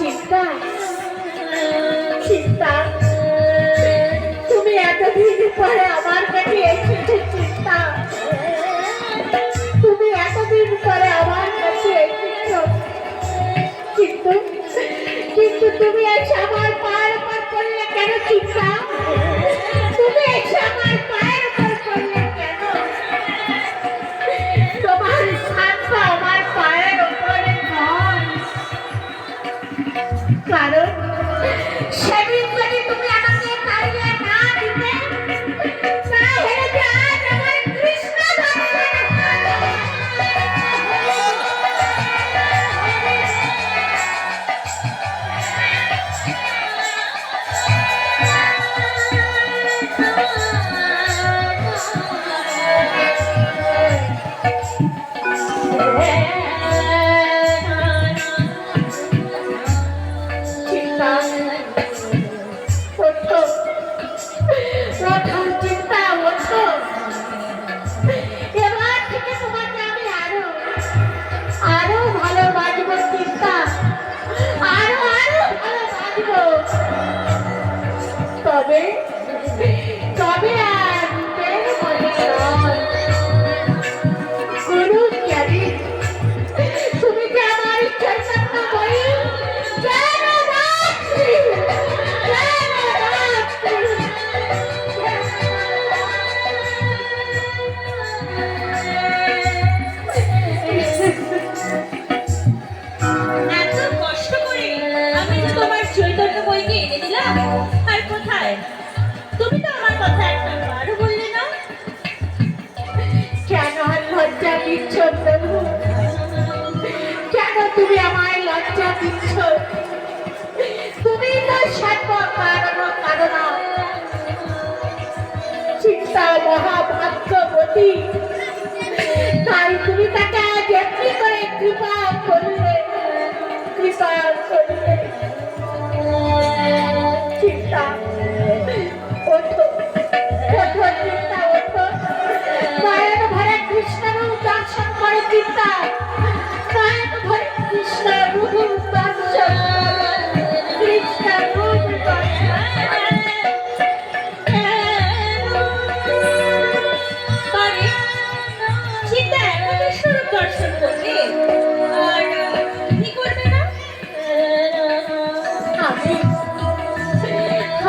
চিন্তা চিন্তা তুমি এতদিন পরে আমার কাছে এসেছো চিন্তা, তুমি এতদিন পরে আমার কাছে এসেছো, কিন্তু কিন্তু তুমি এসে আমার পায়ের উপর পড়লে কেন চিন্তা? তুমি এসে আমার পায়ের উপর পড়লে কেন? তোমার শান্ত আমার পায়ের উপরে নয়, কারণ সেদিন যদি তুমি আমাকে তাড়িয়ে না দিতে, তাহলে যে আজ আমার কৃষ্ণ দর্শন হতো। তবে তবে আর রূপের মনে নয়, গুরু জ্ঞানী তুমি যে আমার চৈতন্যময়ী জ্ঞানরাত্রি, জ্ঞানরাত্রি। এত কষ্ট করে আমি যে তোমার চৈতন্যময়ীকে এনে দিলাম, আর কোথায়? তুমি তো আমার কথা একটা বারও বললে না। কেন আর লজ্জা দিচ্ছ প্রভু? কেন তুমি আমায় লজ্জা দিচ্ছ? তুমি তো সর্ব কারণ কারণা, চিন্তা মহাভাগ্যবতী, তাই তুমি তাকে আজ এমনি করে কৃপা করলে, কৃপা করলে। চিন্তা ওঠো, ওঠো চিন্তা, ওঠো, নয়ন ভরে কৃষ্ণরূপ দর্শন করে চিন্তা, নয়ন ভরে কৃষ্ণ রূপ দর্শন, কৃষ্ণ রূপ দর্শন। পরে চিন্তা একাদশ স্বরূপ দর্শন করবে, আর কি করবে না? আমি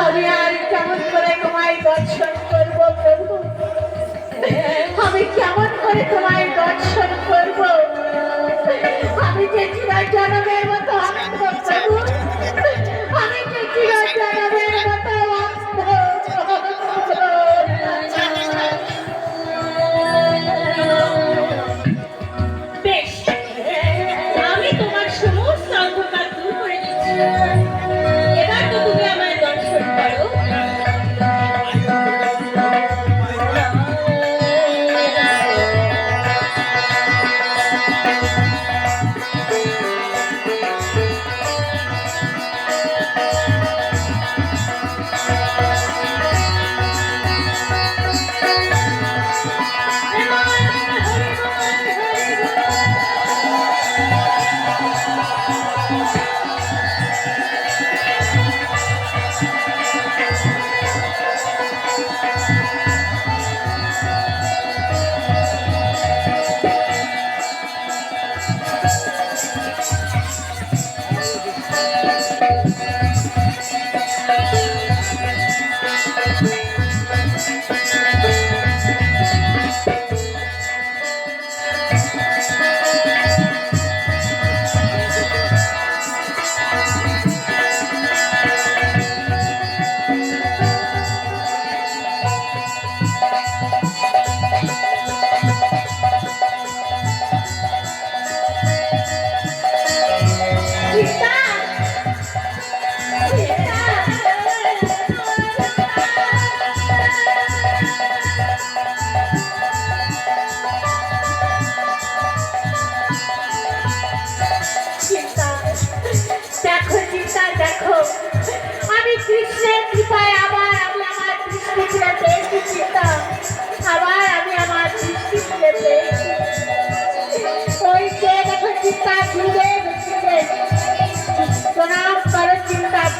আমি আর কেমন করে তোমায় দর্শন করব প্রভু? আমি কেমন করে তোমায় দর্শন করব? আমি যে চিরজনমের মতো অন্ধ প্রভু, আমি যে চিরজনমের মতো অন্ধ। বেশ, আমি তোমার সমস্ত অন্ধকার দূর করে দিচ্ছি। এবার তো তুমি আমায় দর্শন করো।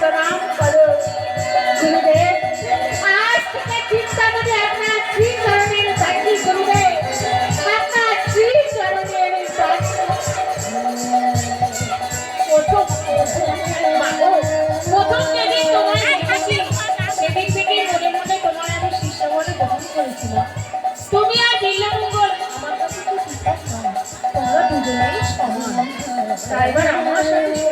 প্রণাম করো। গুরুদেব, আজ থেকে চিন্তা করে আপনার শ্রী চরণের সাক্ষী গুরুদেব, আপনার শ্রী চরণের সাক্ষী। প্রথম যেদিন তোমার দেখেছি, সেদিন থেকে মনে মনে তোমার আমি শিষ্য বলে গ্রহণ করেছিলাম। তুমি আর নীলমঙ্গল আমার কাছে তো পৃথক নয়, তোমরা দুজনেই সমান। তাই এবার আমার সাথে